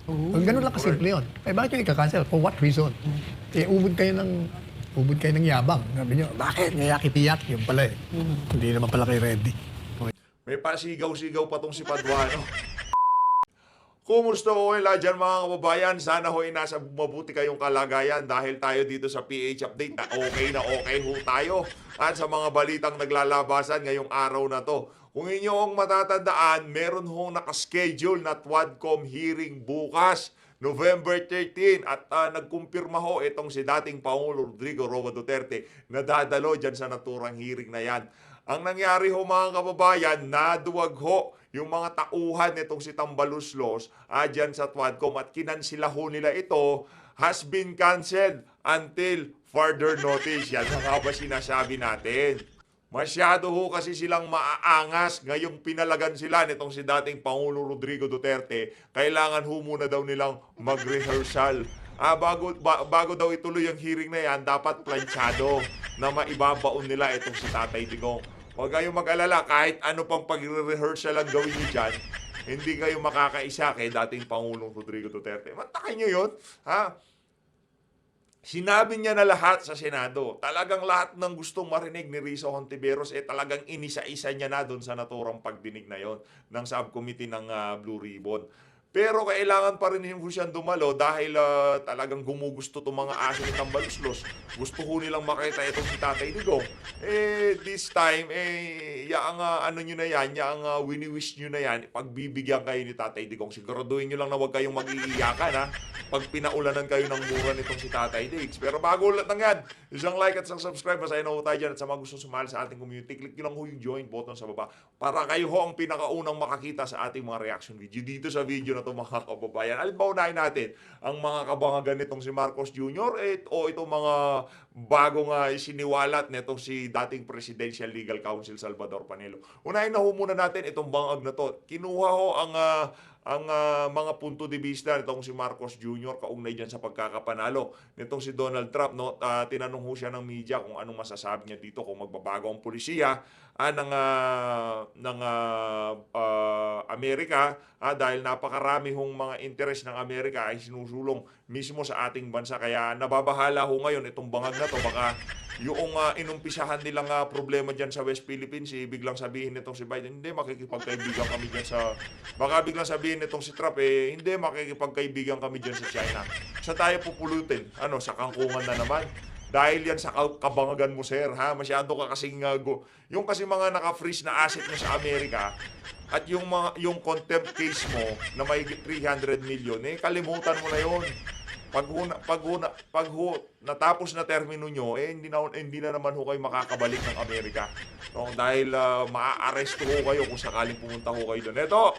Kung ganun lang kasimple yun. Eh, bakit yung ika-cancel? For what reason? Eh, ubod kayo ng yabang. Sabi nyo, bakit? Yayaki-tiyak. Yung pala eh. Hindi naman pala kayo ready. May pasigaw-sigaw pa tong si Paduano. Kumusta ko kayo dyan mga kababayan? Sana ho'y nasa mabuti kayong kalagayan dahil tayo dito sa PH Update na okay ho tayo. At sa mga balitang naglalabasan ngayong araw na to. Kung inyong matatandaan, meron hong nakaschedule na Twadcom hearing bukas, November 13. At nagkumpirma ho itong si dating Pangulo Rodrigo Roa Duterte na dadalo dyan sa naturang hearing na yan. Ang nangyari ho mga kababayan, naduwag ho yung mga tauhan nitong si Tambaluslos dyan sa Twadcom at kinansila ho nila ito, has been canceled until further notice. Yan ang nga ba sinasabi natin. Masyado ho kasi silang maaangas ngayong pinalagan sila nitong si dating Pangulo Rodrigo Duterte. Kailangan ho muna daw nilang mag-rehearsal. Bago daw ituloy ang hearing na yan, dapat planchado na maibabaon nila itong si Tatay Digong. Huwag kayong mag-alala, kahit ano pang pag-rehearsal ang gawin nyo dyan, hindi kayo makakaisa kay dating Pangulong Rodrigo Duterte. Mantakin nyo yun, ha? Sinabi niya na lahat sa Senado. Talagang lahat ng gustong marinig ni Risa Hontiveros, talagang inisa-isa niya na doon sa naturang pagdinig na yon ng subcommittee ng Blue Ribbon. Pero kailangan pa rin ho siyang dumalo dahil talagang gumugusto itong mga aso ni Tambaluslos. Gusto ho nilang makita itong si Tatay Digong. This time, yaang ano nyo na yan, yaang wini-wish nyo na yan, pagbibigyan kayo ni Tatay Digong. Siguraduhin nyo lang na huwag kayong mag-iiyakan, ha? Pag pinaulanan kayo ng mura nitong si Tatay Diggs. Pero bago ulit ng yan, isang like at isang subscribe, masaya na ho tayo dyan. At sa mga gusto sumali sa ating community, click nyo lang ho yung join button sa baba para kayo ho ang pinakaunang makakita sa ating mga reaction video dito sa video na ito mga kababayan. Alin ba unahin natin? Ang mga kabangagan nitong si Marcos Jr. O itong mga bagong isiniwalat nitong si dating Presidential Legal Counsel Salvador Panelo. Unahin na ho muna natin itong bangag na to. Kinuha ho ang mga punto de vista nitong si Marcos Jr. kaugnay dyan sa pagkakapanalo nitong si Donald Trump. No? Tinanong ho siya ng media kung anong masasabi niya dito, kung magbabago ang pulisya ng Amerika dahil napakarami hong mga interes ng Amerika ay sinusulong mismo sa ating bansa. Kaya nababahala ho ngayon itong bangag na to. Baka yung inumpisahan nilang problema dyan sa West Philippines, biglang sabihin nitong si Biden, hindi, makikipagkaibigan kami dyan sa... Baka biglang sabihin nitong si Trump, hindi, makikipagkaibigan kami dyan sa China. Sa tayo pupulutin? Sa kangkungan na naman? Dahil yan sa kabangagan mo, sir, ha? Masyado ka kasing yung kasi mga naka-freeze na asset mo sa Amerika at yung contempt case mo na may 300 million, kalimutan mo na yon. Pag natapos na termino nyo, hindi na naman ho kayo makakabalik ng Amerika. No? Dahil maa-arresto ho kayo kung sakaling pumunta ho kayo doon. Ito,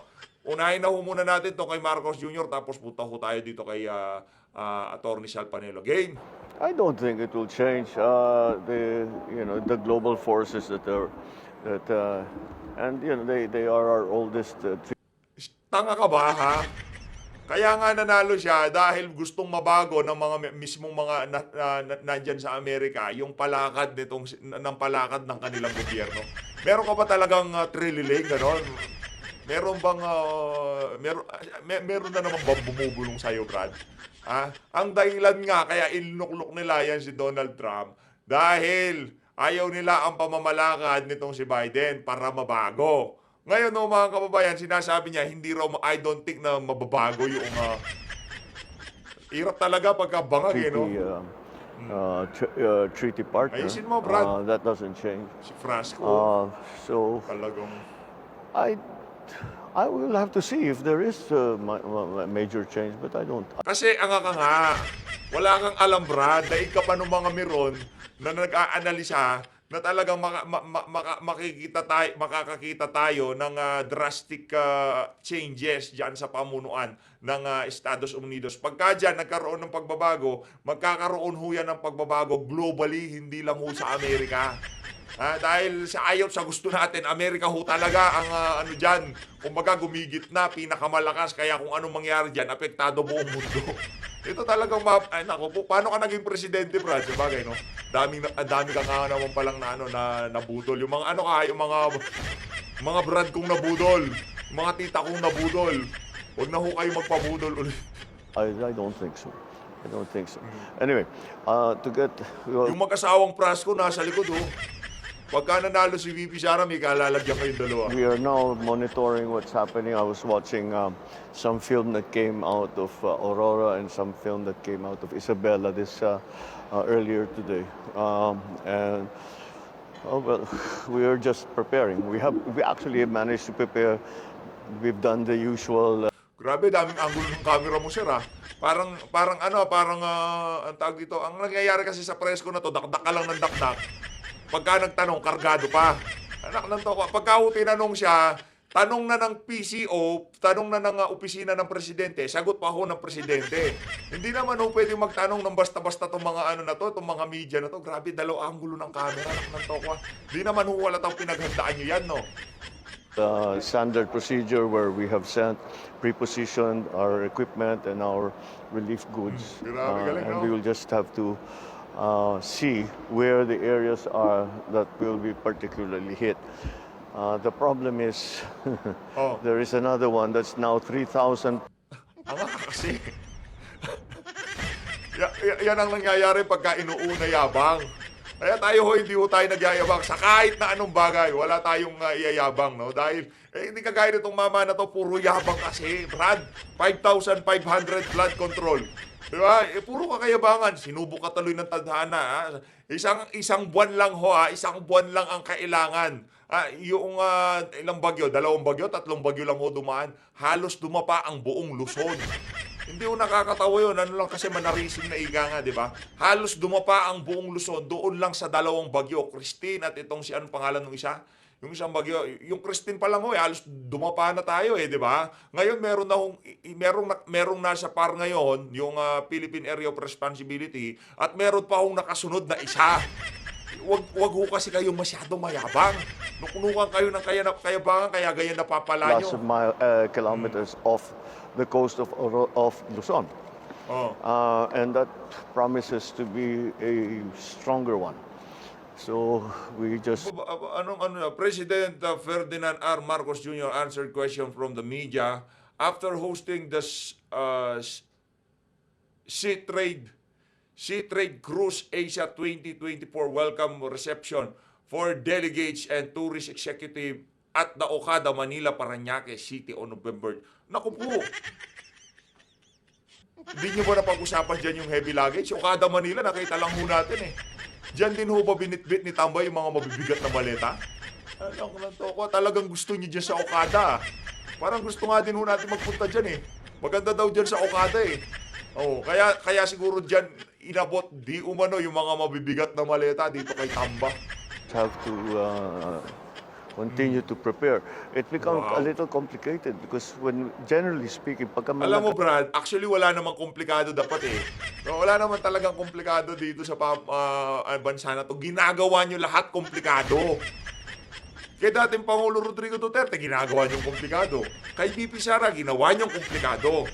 unahin na ho muna natin to kay Marcos Jr. Tapos punta ho tayo dito kay Attorney Sal Panelo. Game! I don't think it will change the global forces and they are our oldest. Tanga ka ba, ha? Kaya nga nanalo siya dahil gustong mabago ng mga mismong mga nandyan sa Amerika yung palakad ng palakad ng kanilang gobyerno. Meron ka ba talagang trililing ganon? Meron bang meron na naman bang bumubulong sa'yo, Brad? Ang dahilan nga kaya inuklok nila yan si Donald Trump dahil ayaw nila ang pamamalakad nitong si Biden para mabago. Ngayon, mga kababayan, sinasabi niya, hindi raw, I don't think na mababago yung hirap talaga pagkabangag, treaty partner. Ayusin mo, Brad. That doesn't change. Si Frasco. So talagang... I will have to see if there is a major change, but I don't. Kasi nga, wala kang alam, Brad, dahil ka pa ng mga meron na nag-aanalisa na talagang makakakita tayo ng drastic changes dyan sa pamunuan ng Estados Unidos. Pagka dyan nagkaroon ng pagbabago, magkakaroon ho yan ng pagbabago globally, hindi lang ho sa Amerika. Dahil sa ayaw sa gusto natin, Amerika ho talaga ang dyan. Kumbaga gumigit na, pinakamalakas. Kaya kung anong mangyari dyan, apektado buong mundo. Ito talagang paano ka naging presidente, Brad? Sabagay, no? Dami ka nga naman palang na nabudol. Yung mga yung mga Brad kong nabudol. Yung mga tita kong nabudol. Huwag na ho kayo magpabudol ulit. I don't think so. I don't think so. Anyway, to get... Yung mag-asawang Prasco nasa likod, oh. Pagka nanalo si VP Sara, may kalalagyan kayong dalawa. We are now monitoring what's happening. I was watching some film that came out of Aurora and some film that came out of Isabela this earlier today. And well, we are just preparing. We actually managed to prepare. We've done the usual. Grabe, daming angulo ng camera mo, sir, ah. Parang ang tawag dito, ang nangyayari kasi sa presko na to, dakdak ka lang ng dakdak. Pagka nagtanong, kargado pa. Anak ng to, pagka tinanong siya, tanong na ng PCO, tanong na ng opisina ng presidente, sagot pa ho ng presidente. Hindi naman ho pwede magtanong ng basta-basta itong mga itong mga media na to. Grabe, dalaw angulo ng camera, anak ng to. Hindi naman ho wala tayong pinaghandaan nyo yan, no? Standard procedure where we have sent pre-positioned our equipment and our relief goods. Grabe, galing, And no? we will just have to see where the areas are that will be particularly hit. The problem is Oh. there is another one that's now 3,000. Ama kasi. Yan ang nangyayari pagka inuuna yabang. Kaya tayo ho, hindi ho tayo nagyayabang sa kahit na anong bagay. Wala tayong iyayabang, no? Dahil, hindi kagaya nitong mama na to, puro yabang kasi. Brad, 5,500 flood control. Diba? Puro kakayabangan. Sinubok ka tuloy ng tadhana. Ha? Isang buwan lang ho, ha? Isang buwan lang ang kailangan. Yung ilang bagyo, 2 bagyo, 3 bagyo lang ho dumaan. Halos dumapa ang buong Luzon. Hindi ko nakakatawa yun. Ano lang kasi manarisim na ika nga, di ba? Halos dumapa ang buong Luzon doon lang sa 2 bagyo. Christine at itong si anong pangalan ng isa? Yung isang bagyo, yung Christine pa lang ho, halos dumapa na tayo di ba? Ngayon merong nasa par ngayon, yung Philippine Area of Responsibility, at meron pa hong nakasunod na isa. Wag ho kasi kayo masyadong mayabang. Nukunukan kayo ng kayabangan, kaya ganyan napapala nyo. Plus kilometers off the coast of Luzon. Oh. And that promises to be a stronger one. So we just President Ferdinand R. Marcos Jr. answered question from the media after hosting the Sea Trade Cruise Asia 2024 welcome reception for delegates and tourist executive at the Okada Manila Parañaque City on November. Naku po! Hindi nyo ba napag-usapan dyan yung heavy luggage? Okada Manila, nakita lang ho natin eh. Diyan din ho ba binitbit ni Tambay yung mga mabibigat na maleta? Alam ko lang to ko, talagang gusto niyo dyan sa Okada. Parang gusto nga din ho natin magpunta dyan eh. Maganda daw dyan sa Okada eh. Oh, kaya siguro dyan inabot di umano yung mga mabibigat na maleta dito kay Tamba. have to continue to prepare. It becomes Wow. a little complicated because when, generally speaking, pagka Alam mo Brad, actually wala namang komplikado dapat eh. No, wala naman talagang komplikado dito sa bansa na to. Ginagawa nyo lahat komplikado. Kay dating Pangulo Rodrigo Duterte, ginagawa nyo komplikado. Kay BP Sara, ginawa nyo komplikado.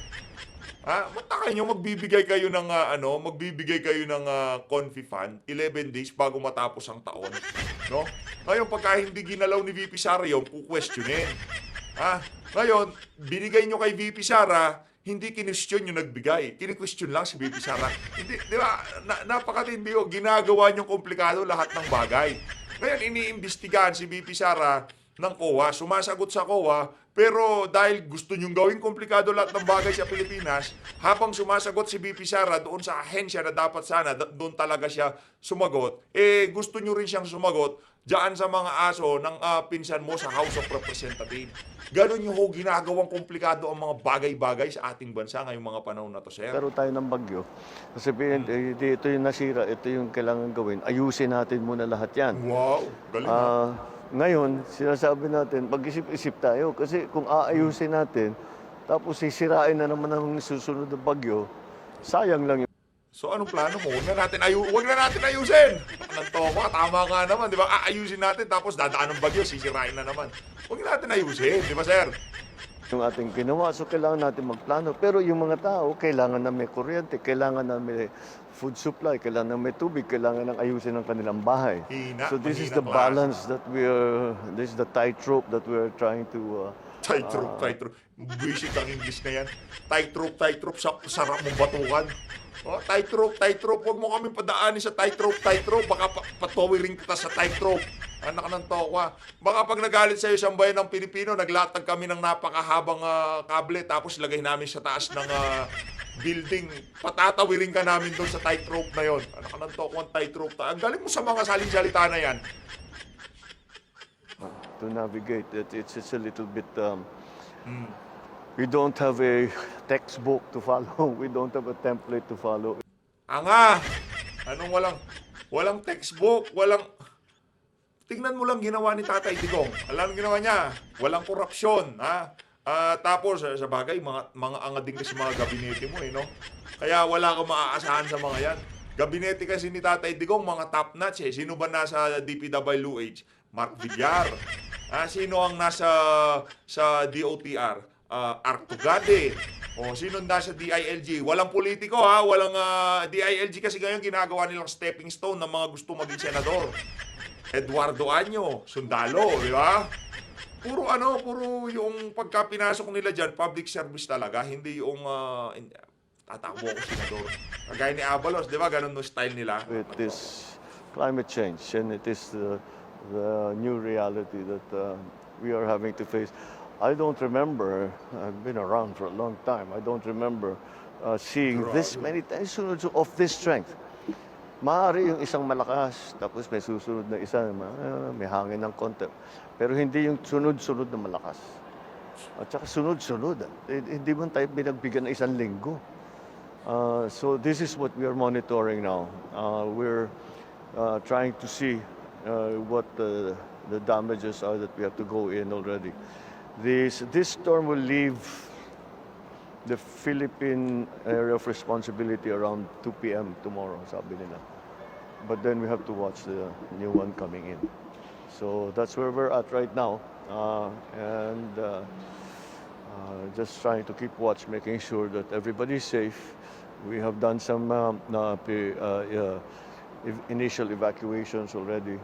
Mataka nyo, magbibigay kayo ng Confi Fund 11 days bago matapos ang taon. No? Ngayon, pagka hindi ginalaw ni VP Sara yun, kukwestiyonin. Ngayon, binigay nyo kay VP Sara, hindi kinestyon yung nagbigay. Kini-question lang si VP Sara. Hindi, di ba? Napakatindi o. Ginagawa nyo komplikado lahat ng bagay. Ngayon, iniimbestigahan si VP Sara ng COA. Sumasagot sa COA, pero dahil gusto nyong gawing komplikado lahat ng bagay sa Pilipinas, habang sumasagot si VP Sara doon sa ahensya na dapat sana doon talaga siya sumagot, gusto nyo rin siyang sumagot diyan sa mga aso ng pinsan mo sa House of Representatives. Ganon yung ginagawang komplikado ang mga bagay-bagay sa ating bansa ngayong mga panahon na to, sir. Pero tayo ng bagyo. Sabihin, ito yung nasira, ito yung kailangan gawin. Ayusin natin muna lahat yan. Wow, galing. Ngayon, sinasabi natin, mag-isip-isip tayo. Kasi kung aayusin natin, tapos sisirain na naman ang susunod na bagyo, sayang lang yun. So anong plano mo? Huwag na natin ayusin. Nagtoko, tama nga naman, di ba? Aayusin natin tapos dadaan ng bagyo, sisirain na naman. Huwag na natin ayusin, di ba, sir? Yung ating ginawa, so kailangan natin magplano. Pero yung mga tao, kailangan na may kuryente, kailangan na may food supply, kailangan na may tubig, kailangan ng ayusin ng kanilang bahay. So this is the balance that this is the tightrope that we are trying to Tightrope. Visit ang English na yan. Tightrope, sarap mong batukan. Oh, tightrope. Huwag mo kami padaanin sa tightrope. Baka patawirin kita sa tightrope. Anak ng tokwa. Baka pag nagalit sa'yo isang bayan ng Pilipino, naglatag kami ng napakahabang kable, tapos lagay namin sa taas ng building. Patatawirin ka namin doon sa tightrope na yon. Anak ng tokwa, tightrope. Ang galing mo sa mga salita na yan. To navigate it's a little bit we don't have a textbook to follow. We don't have a template to follow. Anong walang textbook, tingnan mo lang ginawa ni Tatay Digong. Alam ginawa niya, walang korupsyon, ha? Tapos sa bagay mga angading kasi mga gabinete mo, no? Kaya wala kang maaasahan sa mga yan. Gabinete kasi ni Tatay Digong mga top notch eh. Sino ba nasa DPWH? Mark Villar. Sino ang nasa sa DOTR? Artugade. O sino nasa DILG? Walang politiko, ha? Walang DILG kasi ngayon ginagawa nilang stepping stone ng mga gusto maging senador. Eduardo Año, sundalo, di ba? Puro yung pagka-pinasok nila dyan, public service talaga, hindi yung tatakbo ko senador. Kagaya ni Abalos, di ba? Ganun no style nila. It is climate change, and it is the new reality that we are having to face. I don't remember, I've been around for a long time, I don't remember seeing this many times of this strength. Maaari yung isang malakas, tapos may susunod na isa, may hangin ng konti. Pero hindi yung sunod-sunod na malakas. At saka sunod-sunod. Hindi mo tayo binagbigyan ng isang linggo. So this is what we are monitoring now. We're trying to see what the damages are that we have to go in already. This storm will leave the Philippine area of responsibility around 2 p.m. tomorrow, sabi nila. But then we have to watch the new one coming in. So that's where we're at right now. Just trying to keep watch, making sure that everybody's safe. We have done some initial evacuations already.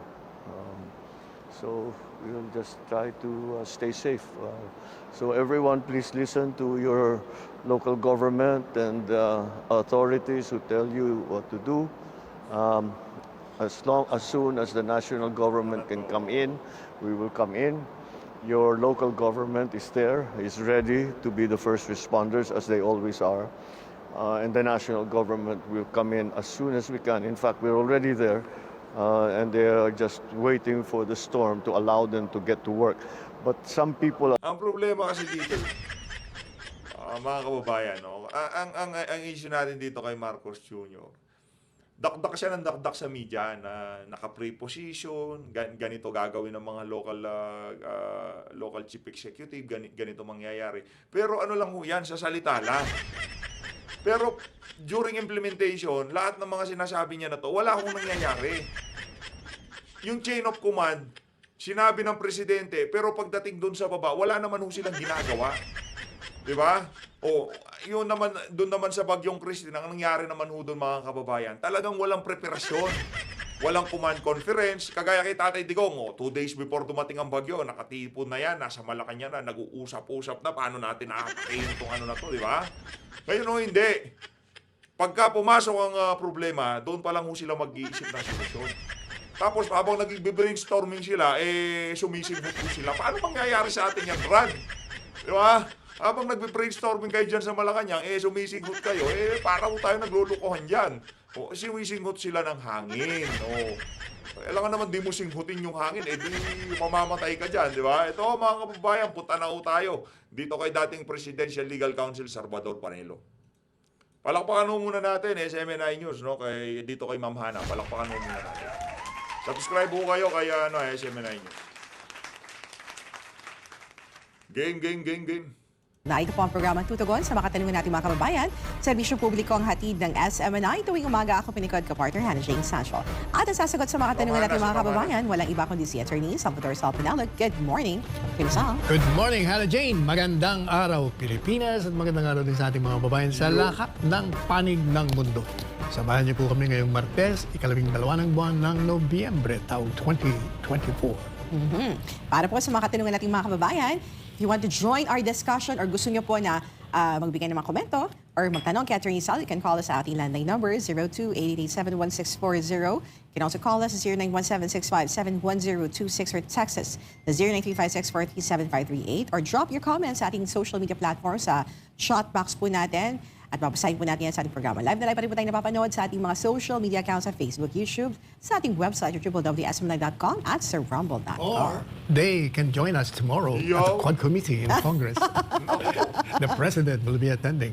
So we'll just try to stay safe. So everyone, please listen to your local government and authorities who tell you what to do. As soon as the national government can come in, we will come in. Your local government is there, is ready to be the first responders, as they always are. And the national government will come in as soon as we can. In fact, we're already there. And they are just waiting for the storm to allow them to get to work. But some people... Ang problema kasi dito, mga kababayan, no? ang issue natin dito kay Marcos Jr., dakdak siya ng dakdak sa media na naka-preposition, ganito gagawin ng mga local chief executive, ganito mangyayari. Pero ano lang ho yan, sa salita lang. Pero during implementation, lahat ng mga sinasabi niya na to, wala akong nangyayari. Yung chain of command, sinabi ng presidente, pero pagdating doon sa baba, wala naman ho silang ginagawa. Diba? O, yun naman, doon naman sa Bagyong Christine, ang nangyari naman ho doon mga kababayan, talagang walang preparasyon. Walang command conference. Kagaya kay Tatay Digong, 2 days before dumating ang bagyo, nakatipon na yan, nasa Malacanang na, nag-uusap-usap na, paano natin aakayin itong ano na to, di ba? Ngayon o hindi. Pagka pumasok ang problema, doon pa lang ho sila mag-iisip ng solusyon. Tapos habang nag-brainstorming sila, sumisinghot po sila. Paano mangyayari sa atin yan, Brad? Di ba? Habang nag-brainstorming kayo dyan sa Malacanang, sumisinghot kayo, para po tayo naglulukohan dyan. O, sumisinghot sila ng hangin. O, kailangan naman di mo singhutin yung hangin, di mamamatay ka dyan, di ba? Ito mga kababayan, punta na po tayo dito kay dating Presidential Legal Counsel Salvador Panelo. Palakpakan muna natin, SMNI News, no? Dito kay Ma'am Hana, palakpakan muna natin. Subscribe po kayo kay SMNI News. Game. Na ito po ang programang tutugon sa mga katanungan natin mga kababayan. Serbisyong publiko ang hatid ng SMNI tuwing umaga. Ako pinikod ka partner Hannah Jane Sancho. At ang sasagot sa mga katanungan natin mga kababayan, walang iba kundi si Attorney Salvador Salpanalo. Good morning, Pinsang. Good morning, Hannah Jane. Magandang araw, Pilipinas, at magandang araw din sa ating mga kababayan sa lahat ng panig ng mundo. Samahan niyo po kami ngayong Martes, 12 ng buwan ng Nobyembre, taong 2024. Para po sa mga katanungan nating mga kababayan, if you want to join our discussion or gusto nyo po na magbigay ng mga komento or magtanong kay Attorney Sal, you can call us sa ating landline number 02-887-1640. You can also call us at 0917-657-1026 or text us sa 0935-643-7538 or drop your comments sa ating social media platforms sa chat box po natin. At babasahin po natin yan sa ating programa. Live na live pa rin po tayo napapanood sa ating mga social media accounts sa Facebook, YouTube, sa ating website at www.smni.com at sa rumble.com. Or they can join us tomorrow at the Quad Committee in Congress. The President will be attending.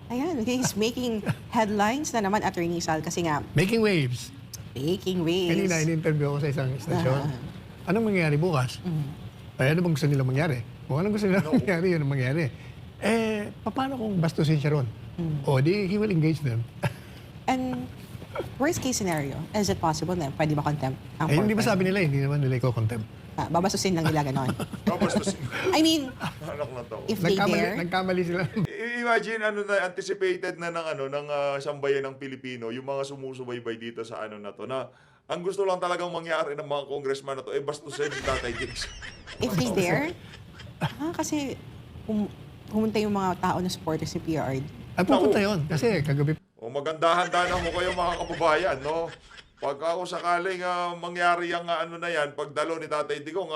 Ayan, he's making headlines na naman, Attorney Sal, kasi nga, Making waves. making waves. Kanina, in-interview ako sa isang istasyon. Anong mangyayari bukas? Ay, ano bang gusto nila mangyari? Kung anong gusto nila mangyari, yun ang mangyari. Paano kung bastusin siya ron? O, he will engage them. And worst case scenario, is it possible na pwede ba contempt ang Hindi ba former? sabi nila, hindi naman nila iko-contempt. Babasusin lang nila ganon. Tapos, I mean, anak na to. if they dare, Nagkamali sila. Imagine anticipated na ng sambayan ng Pilipino, yung mga sumusubaybay dito sa na to na ang gusto lang talagang mangyari ng mga congressman na to bastusin si Tatay Diggs. if they dare, kasi pumunta yung mga tao na supporters si PRD. Ay, pupunta yun. Kasi kagabi O maganda-handa na mo kayo mga kababayan, no? Pag ako sakaling mangyari ang na yan, pagdalo ni Tatay Digong,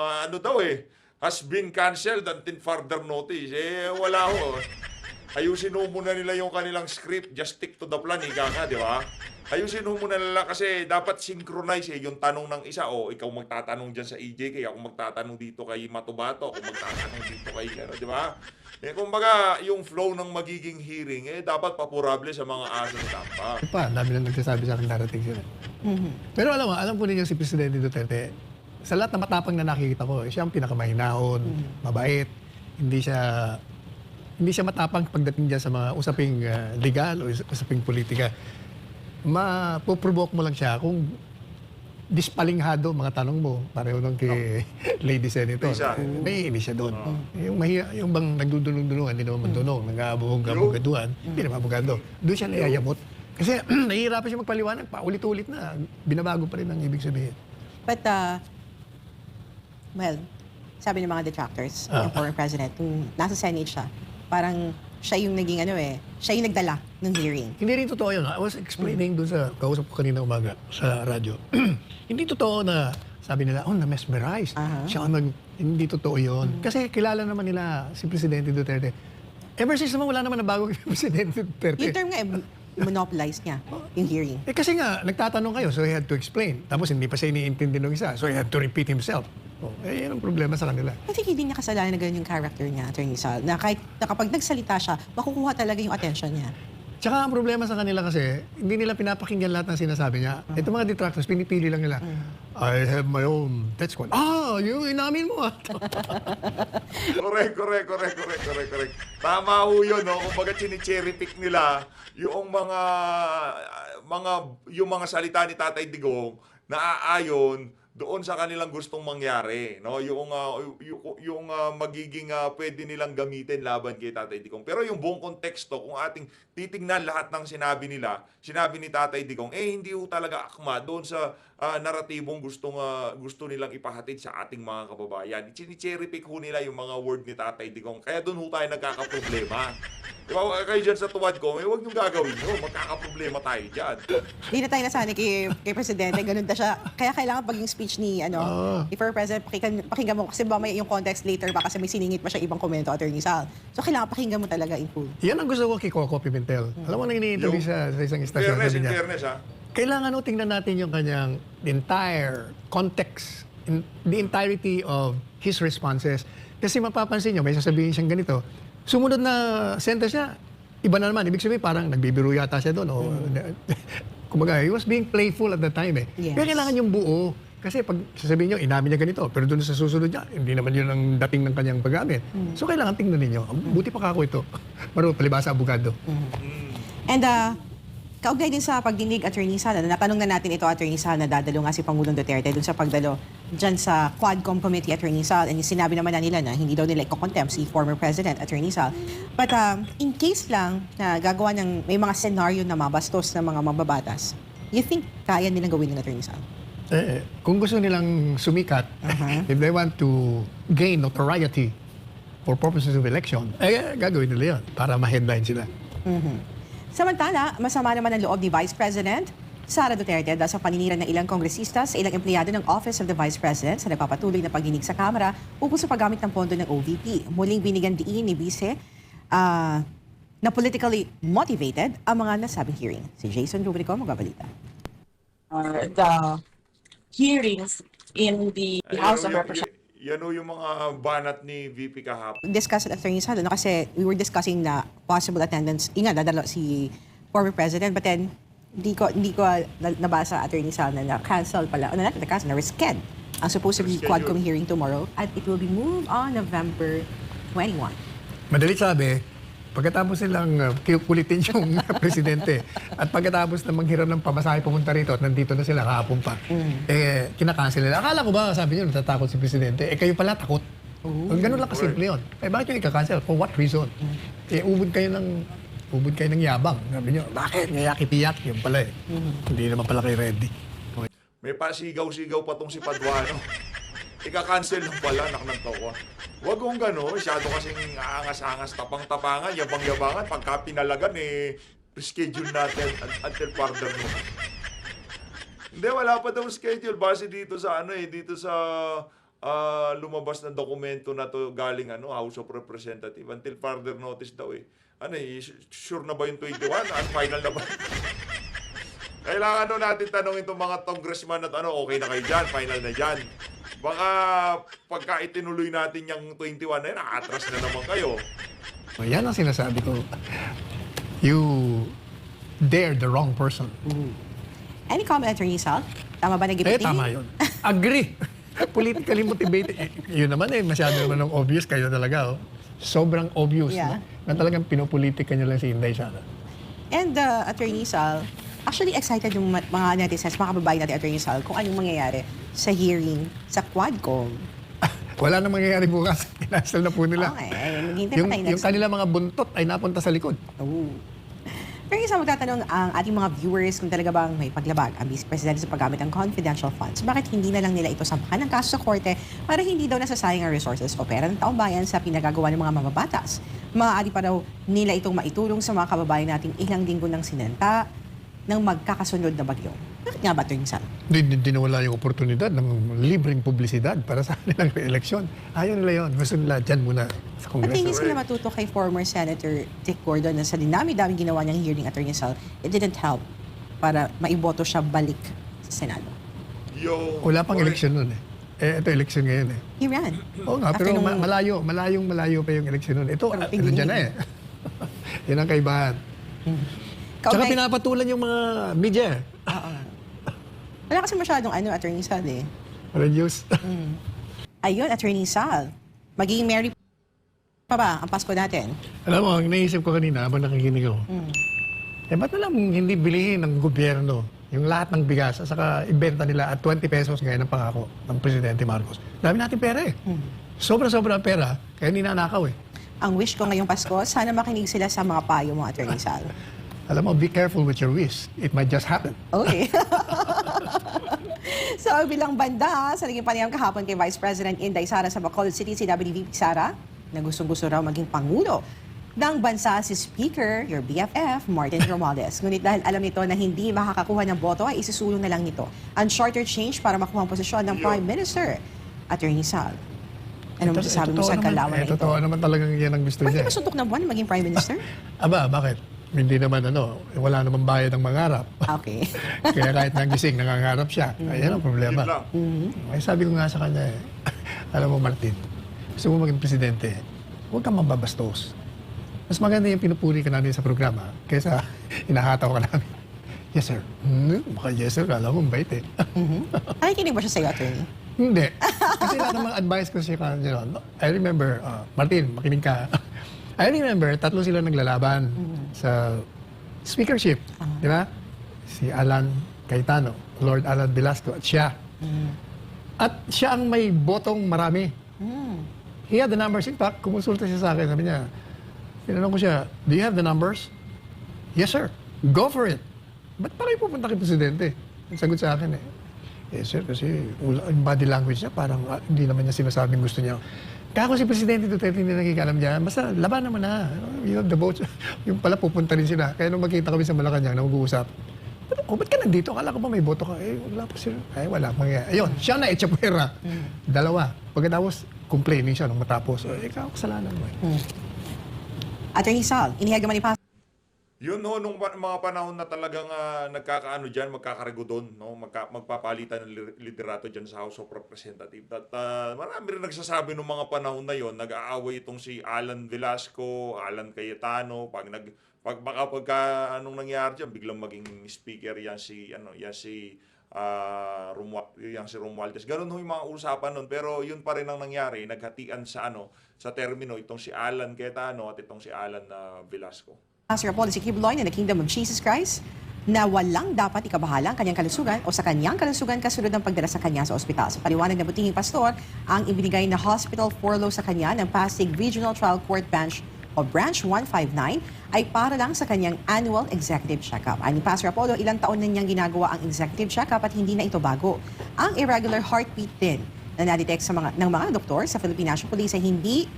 has been canceled until further notice. Wala ho. Ayusin mo muna nila yung kanilang script, just stick to the plan, ika nga, di ba? Ayusin mo muna nila kasi dapat synchronize yung tanong ng isa. Ikaw magtatanong dyan sa EJK, ako magtatanong dito kay Matubato, ako magtatanong dito kay, di ba? Kumbaga, yung flow ng magiging hearing, dapat papurable sa mga aso ni Tampa. pa, dami na nagsasabi sa akin darating sila. Pero alam po ninyo si Presidente Duterte, sa lahat na matapang na nakikita ko, siya ang pinakamahinahon, mabait, hindi siya matapang pagdating dyan sa mga usaping legal o usaping politika. Mapoprovoke mo lang siya kung dispalinghado mga tanong mo, pareho nung kay Lady Senator. May inis siya doon. Yung bang nagdudulong-dulungan, hindi naman mandunong, nag-aabog-abogaduhan, hindi naman abogado. Doon siya nayayamot. Kasi nahihirapan siya magpaliwanag, paulit-ulit na, binabago pa rin ang ibig sabihin. But, well, sabi ng mga detractors, yung former president, kung nasa Senate siya, parang siya yung naging siya yung nagdala ng hearing. Hindi rin totoo yun. I was explaining doon sa kausap ko kanina umaga sa radyo. Hindi totoo na sabi nila, na-mesmerize. Siya hindi totoo yun. Kasi kilala naman nila si Presidente Duterte. Ever since naman wala naman na bago kay Presidente Duterte. Yung term nga, monopolize niya yung hearing. Kasi nga, nagtatanong kayo, so he had to explain. Tapos hindi pa siya iniintindi ng isa, so he had to repeat himself. Yan ang problema sa kanila. I think hindi niya kasalanan na ganun yung character niya, Attorney Sal, na kahit na kapag nagsalita siya, makukuha talaga yung attention niya. Tsaka ang problema sa kanila kasi, hindi nila pinapakinggan lahat ng sinasabi niya. Ito mga detractors, pinipili lang nila. I have my own death squad. Yung inamin mo. Correct. Tama ho yun, no? Kumbaga chini-cherry pick nila yung mga salita ni Tatay Digong na aayon doon sa kanilang gustong mangyari, no? Yung magiging pwede nilang gamitin laban kay Tatay Digong. Pero yung buong konteksto, kung ating titingnan lahat ng sinabi ni Tatay Digong, hindi ho talaga akma doon sa naratibong gusto nilang ipahatid sa ating mga kababayan. Chini-cherry pick ho nila yung mga word ni Tatay Digong. Kaya doon ho tayo nagkakaproblema. Diba, kayo dyan sa tuwad ko, huwag niyong gagawin nyo. Magkakaproblema tayo dyan. Hindi na tayo nasanay kay Presidente, ganun na siya. Kaya kailangan pag yung speech ni former President, pakinggan mo kasi ba may yung context later ba kasi may siningit pa siya ibang komento, Attorney Sal. So kailangan pakinggan mo talaga in full. Yan ang gusto ko kay Coco Pimentel. Alam mo na ini-interview sa isang istasyon. Fairness, ha? Kailangan tingnan natin yung kanyang entire context, the entirety of his responses. Kasi mapapansin nyo, may sasabihin siyang ganito, sumunod na sentence niya, iba na naman. Ibig sabihin, parang nagbibiro yata siya doon. Kumbaga, he was being playful at the time. Yes. Kaya kailangan yung buo. Kasi pag sasabihin nyo, inamin niya ganito, pero doon sa susunod niya, hindi naman yun ang dating ng kanyang paggamit. So kailangan tingnan ninyo. Buti pa kako ito. Marunong palibasa abogado. And kaugnay din sa pagdinig, Attorney Sal, natanong na natin ito, Attorney Sal, na dadalo nga si Pangulong Duterte dun sa pagdalo dyan sa Quadcom Committee, Attorney Sal, and sinabi naman na nila na hindi daw nila iko-contempt si former President, Attorney Sal. But in case lang na gagawa may mga senaryo na mabastos ng mga mababatas, you think kaya nilang gawin ng Attorney Sal? Kung gusto nilang sumikat, if they want to gain notoriety for purposes of election, gagawin nila yun para ma-headline sila. Samantala, masama naman ang loob ni Vice President Sara Duterte dahil sa paninira ng ilang kongresista sa ilang empleyado ng Office of the Vice President sa nagpapatuloy na pagdinig sa Kamara ukol sa paggamit ng pondo ng OVP. Muling binigyan diin ni Vice na politically motivated ang mga nasabing hearing. Si Jason Rubrico, magbabalita. The hearings in the House of Representatives. Yan o yung mga banat ni VP kahapon. Discuss at Attorney Sal, kasi we were discussing na possible attendance. Dadalo si former President, but then hindi ko nabasa Attorney Sal na na-cancel pala. Na-cancel, na-reschedule ang supposedly Quadcom hearing tomorrow at it will be moved on November 21. Madali sabi, pagkatapos silang kulitin yung presidente at pagkatapos na manghiram ng pamasahe pumunta rito at nandito na sila kahapon pa, kinakancel nila. Akala ko ba, sabi niyo, natatakot si presidente, kayo pala takot. Ganun lang kasimple yun. Bakit yung ika-cancel? For what reason? Ubod kayo ng yabang. Sabi niyo, bakit? Ngayaki-tiyak. Yun pala Hindi naman pala kayo ready. May pasigaw-sigaw pa tong si Paduano. Ika-cancel lang pala, naknagtawa. Huwag kong gano'n, masyado kasing aangas-angas, tapang-tapangan, yabang-yabangan, pagka pinalagan, reschedule natin until further mo. Hindi, wala pa daw schedule, base dito sa lumabas na dokumento na to galing House of Representatives, until further notice daw sure na ba yung 21? At final na ba? Kailangan natin tanongin itong mga congressman at okay na kayo dyan, final na dyan. Baka pagka itinuloy natin yung 21 na yun, atras na naman kayo. Yan ang sinasabi ko. You dare the wrong person. Any comment, Attorney Sal? Tama ba nag-ipitin? Tama yun. Agree. Politically motivated. Yun naman masyado naman ng obvious kayo talaga. Sobrang obvious. Yeah. Na talagang pinupolitika nyo lang si Inday Sara. And Attorney Sal, actually excited yung mga netizens, mga kababayan natin, Attorney Sal, kung anong mangyayari sa hearing sa Quadcom. Wala na mangyayari bukas. Kinansel na po nila. Okay, maghintay pa tayo next yung kanila mga buntot ay napunta sa likod. Pero isa magtatanong ang ating mga viewers kung talaga bang may paglabag ang Vice President sa paggamit ng confidential funds. Bakit hindi na lang nila ito sampahan ng kaso sa korte para hindi daw nasasayang ang resources o pera ng taong bayan sa pinagagawa ng mga mamabatas? Maaari pa daw nila itong maitulong sa mga kababayan nating ilang linggo ng sinenta ng magkakasunod na bagyo. Bakit nga ba ito yung sal? Hindi nawala yung oportunidad ng libreng publisidad para sa kanilang re-election. Ayaw nila yun. Gusto nila dyan muna sa At hindi Kongreso. sila matuto kay former Senator Dick Gordon na sa dinami-daming ginawa niyang hearing, Attorney Sal, it didn't help para maiboto siya balik sa Senado. Wala pang eleksyon nun ito eleksyon ngayon He ran. Oo nga, After pero nung- malayo pa yung eleksyon nun. Ito, Pero nandiyan na Yan ang kaibahan. Tsaka Kaugnay- pinapatulan yung mga media. Wala kasi masyadong Attorney Sal Reduce. Ayun, Attorney Sal. Magiging merry pa ba ang Pasko natin? Alam mo, ang naisip ko kanina habang nakikinig ako, ba't na lang hindi bilihin ng gobyerno yung lahat ng bigas at saka ibenta nila at 20 pesos ngayon ang pangako ng Presidente Marcos. Dami natin pera Sobra-sobra ang pera, kaya ninanakaw Ang wish ko ngayong Pasko, sana makinig sila sa mga payo mo, Attorney Sal. Alam mo, be careful with your wish. It might just happen. Okay. So, bilang banda, sa naging panayam kahapon kay Vice President Inday Sara sa Bacolod City, si WVP Sara, na gustong-gusto raw maging Pangulo ng bansa si Speaker, your BFF, Martin Romualdez. Ngunit dahil alam nito na hindi makakakuha ng boto, ay isusulong na lang nito ang shorter change para makuha ang posisyon ng Prime Minister, Attorney Sal. Ano masasabi mo sa kalawan na ito? Totoo naman talagang yan ang gusto Pwede niya. ba suntok ng buwan maging Prime Minister? Aba, bakit? Hindi naman wala naman bayad ng mangarap. Okay. Kaya kahit nagising, nangangarap siya. Ayan ang problema. Yun lang. Ay, sabi ko nga sa kanya, alam mo Martin, gusto mo maging presidente, huwag kang mababastos. Mas maganda yung pinupuri ka namin sa programa kaysa hinahataw ka namin. Yes, sir. Baka yes, sir. Kala mo, bait Nakikinig ba siya sa'yo, Attorney? Hindi. Kasi lahat ng mga advice ko siya kanya, I remember, Martin, makinig ka. I remember, 3 sila naglalaban sa speakership. Di ba? Si Alan Cayetano, Lord Alan Velasco, at siya. At siya ang may botong marami. He had the numbers. In fact, kumonsulta siya sa akin. Sabi niya, tinanong ko siya, do you have the numbers? Yes, sir. Go for it. Ba't pa kayo pupunta kay Presidente? Ang sagot sa akin Eh, sir, kasi yung body language niya, parang hindi naman niya sinasabing gusto niya. Kaya ako si Presidente Duterte hindi nakikalam niya, basta laban naman na. You know, the votes, yung pala pupunta rin sila. Kaya nung magkita kami sa Malacanang na mag-uusap, ba't ka nandito? Akala ko ba may boto ka? Eh, wala pa sila. Ay, wala. Ayun, siya na Echapuera. Dalawa. Pagkatapos, complaining siya nung matapos. Eh, kasalanan mo eh. Attorney Sal, inihaga man ipasa. Yun ho, nung mga panahon na talagang nagkakaano dyan, magkakarego doon, no? Magpapalitan ng liderato dyan sa House of Representatives. At marami rin nagsasabi nung mga panahon na yon, nag-aaway itong si Alan Velasco, Alan Cayetano, pagka anong nangyari dyan, biglang maging speaker yan si Romualdez. Ganun ho yung mga usapan nun, pero yun pa rin ang nangyari, naghatian sa termino itong si Alan Cayetano at itong si Alan Velasco. Pastor Apollo si Kibloy na the Kingdom of Jesus Christ na walang dapat ikabahala ang kanyang kalusugan o sa kanyang kalusugan kasunod ng pagdala sa kanya sa ospital. Sa paliwanag na butinging pastor, ang ibinigay na hospital furlough sa kanya ng Pasig Regional Trial Court Bench o Branch 159 ay para lang sa kanyang annual executive check-up. Ani Pastor Apollo, ilang taon na niyang ginagawa ang executive check-up at hindi na ito bago. Ang irregular heartbeat din na nadetect ng mga doktor sa Philippine National Police ay hindi,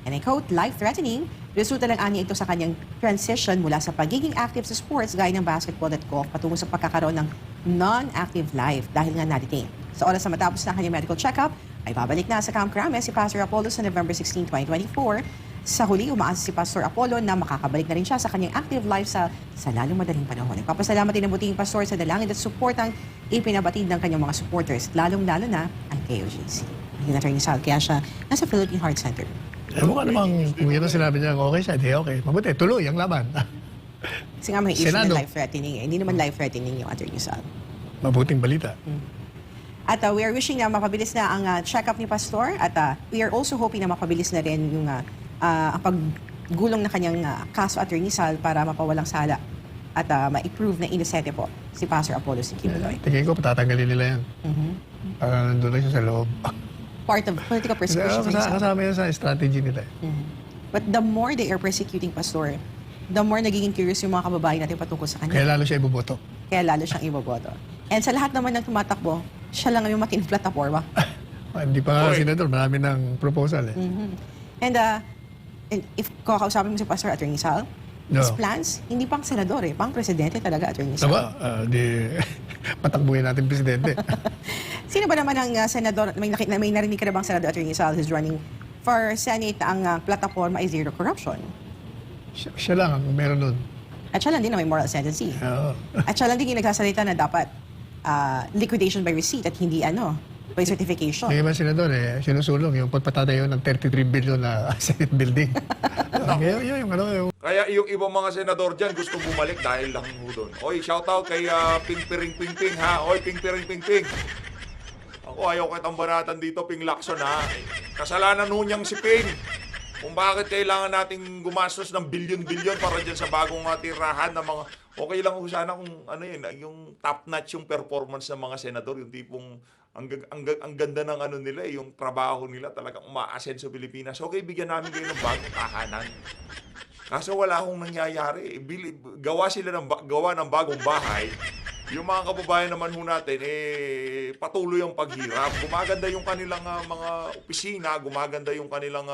and I quote, life-threatening. Resulta lang aniya ito sa kanyang transition mula sa pagiging active sa sports gaya ng basketball at golf patungo sa pagkakaroon ng non-active life dahil nga na-detain. Sa oras na matapos na kanyang medical check-up, ay babalik na sa Camp Crame si Pastor Apollo sa November 16, 2024. Sa huli, umaasa si Pastor Apollo na makakabalik na rin siya sa kanyang active life sa lalong madaling panahon. Nagpapasalamat din ang buting pastor sa dalangin at suportang ipinabatid ng kanyang mga supporters, lalong-lalo na ang KOJC. Ang Attorney Sal, kaya siya nasa Philippine Heart Center. Eh, mukha namang, kung yun ang sinabi niya, okay siya, di okay. Mabuti, tuloy ang laban. Kasi nga may issue Senado. na life-threatening eh. Hindi naman life-threatening yung Attorney Sal. Mabuting balita. At we are wishing na mapabilis na ang check-up ni Pastor at we are also hoping na mapabilis na rin yung ang paggulong na kanyang kaso Attorney Sal para mapawalang sala at ma-approve na inosente po si Pastor Apollo si Kibuloy. Tingin ko, patatanggalin nila yan. Nandun lang siya sa loob. Part of political persecution. Kasama yan sa strategy nila. But the more they are persecuting Pastor, the more nagiging curious yung mga kababayan natin patungkol sa Kaya kanya. lalo siya iboboto. Kaya lalo siyang iboboto. And sa lahat naman ng tumatakbo, siya lang yung matinong plataforma. Hindi pa nga, Senador, marami ng proposal eh. And if kakausapin mo si Pastor Attorney Sal, No. his plans, hindi pang senador eh, pang presidente talaga Attorney Sal. Diba? Di patakbuhin natin presidente. Sino ba naman ang senador, may narinig ka na bang senador Attorney Sal who's running for Senate ang plataforma ay zero corruption? Siya lang ang meron nun. At siya lang din na may moral ascendancy. Oo. At siya lang din yung nagsasalita na dapat liquidation by receipt at hindi by certification. Yung ibang senador sinusulong yung pagpatatayo ng 33 billion na Senate building. yung Kaya yung ibang mga senador dyan gusto bumalik dahil lang ho doon. Oy, shoutout kay Ping Piring Ping Ping ha. Oy, Ping Piring Ping Ping. Ako ayaw kitang banatan dito, Ping Lacson ha. Kasalanan ho niyang si Ping. Kung bakit kailangan nating gumastos ng bilyon-bilyon para dyan sa bagong tirahan ng mga... Okay lang ho sana kung yung top-notch yung performance ng mga senador, yung tipong ang ganda ng nila, yung trabaho nila talagang umaasen sa Pilipinas. Okay, bigyan namin kayo ng bagong tahanan. Kaso wala akong nangyayari. Gawa ng bagong bahay. Yung mga kababayan naman ho natin, patuloy ang paghirap. Gumaganda yung kanilang mga opisina, gumaganda yung kanilang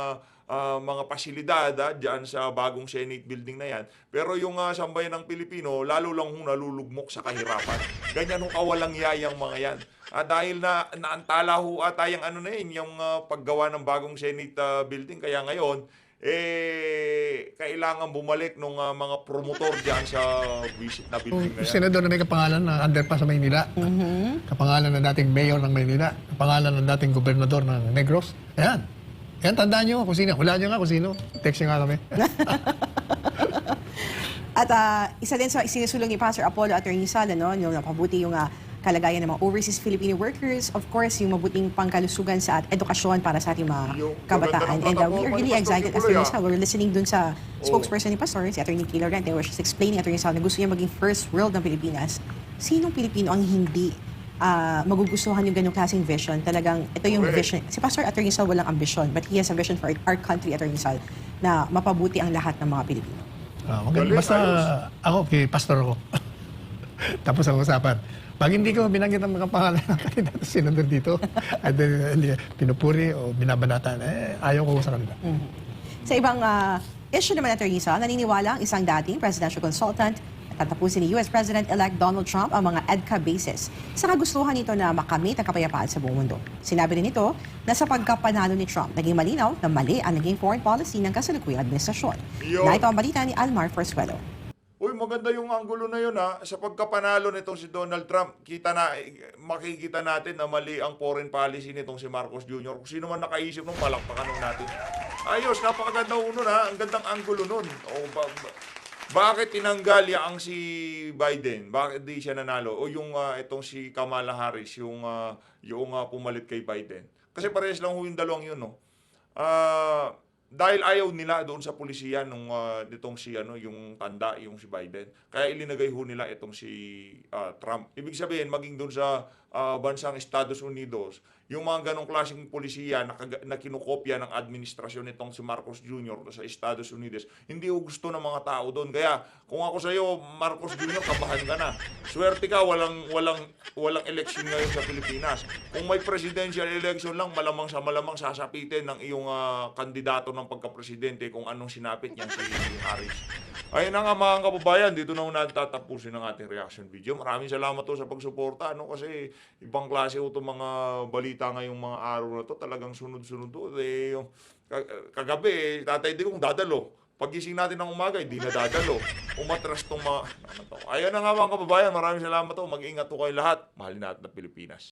mga pasilidad dyan sa bagong Senate building na yan. Pero yung sambayan ng Pilipino, lalo lang nalulugmok sa kahirapan. Ganyan ho kawalang yayang mga yan. Dahil naantala ho ata yung paggawa ng bagong Senate building. Kaya ngayon, kailangan bumalik ng mga promotor dyan sa visit na building na yan. senador na may kapangalan na underpass sa Maynila. Kapangalan ng dating mayor ng Maynila. Kapangalan ng dating gobernador ng Negros. Ayan. Ayan, tandaan nyo kung sino. Wala nyo nga kung sino. Text nyo nga kami. At isa din sa sinusulong ni Pastor Apollo Attorney Sal, yung napabuti yung kalagayan ng mga overseas Filipino workers, of course, yung mabuting pangkalusugan sa edukasyon para sa ating mga kabataan. And we are really excited as Attorney Sal. We're listening dun sa spokesperson ni Pastor, si Attorney Kay Lorente, where she's explaining, Attorney Sal, na gusto niya maging first world ng Pilipinas. Sinong Pilipino ang hindi magugustuhan yung ganong klaseng vision? Talagang ito yung vision. Si Pastor Attorney Sal walang ambition, but he has a vision for our country, Attorney Sal, na mapabuti ang lahat ng mga Pilipino. Okay. Basta ako, kay pastor ako. Tapos ang usapan, pag hindi ko binanggit ang mga pangalan ng kandidato sinunod dito, at pinupuri o binabanatan, ayaw ko sa kanila. Sa ibang issue naman, Atty. Sa, naniniwala ang isang dating presidential consultant at tatapusin ni US President-elect Donald Trump ang mga EDCA bases sa kagustuhan nito na makamit ang kapayapaan sa buong mundo. Sinabi rin ito na sa pagkapanalo ni Trump, naging malinaw na mali ang naging foreign policy ng kasalukuyang administrasyon. Yun. Na ito ang balita ni Almar Forsuelo. Uy, maganda yung anggulo na yun ha. Sa pagkapanalo nitong si Donald Trump, makikita natin na mali ang foreign policy nitong si Marcos Jr. Kung sino man nakaisip nung palakpakan nung natin. Ayos, napakaganda nun ha. Ang gandang anggulo nun. Bakit tinanggal ang si Biden? Bakit di siya nanalo? O yung itong si Kamala Harris, yung pumalit kay Biden. Kasi parehas lang yung dalawang yun, no? Dahil ayaw nila doon sa pulisiya nung nitong si yung tanda, yung si Biden. Kaya ilinagay ho nila itong si Trump. Ibig sabihin, maging doon sa bansang Estados Unidos, yung mga ganong klaseng pulisiya na kinukopya ng administrasyon nitong si Marcos Jr. sa Estados Unidos, hindi ho gusto ng mga tao doon. Kaya kung ako sa iyo, Marcos Jr., kabahan ka na. Swerte ka, walang eleksyon ngayon sa Pilipinas. Kung may presidential election lang, malamang sasapitin ng iyong kandidato ng pagka-presidente kung anong sinapit niya si Harris. Ayun na nga mga kababayan, dito na natatapusin ang ating reaction video. Maraming salamat to sa pagsuporta, kasi ibang klase ho itong mga balita ngayong mga araw na to, talagang sunod-sunod to. Kagabi, tatay di kong dadalo. Pagising natin ng umaga, hindi na dadalo. Umatras tong mga... Ayun na nga mga kababayan, maraming salamat to. Mag-ingat to kayo lahat. Mahalin natin ang Pilipinas.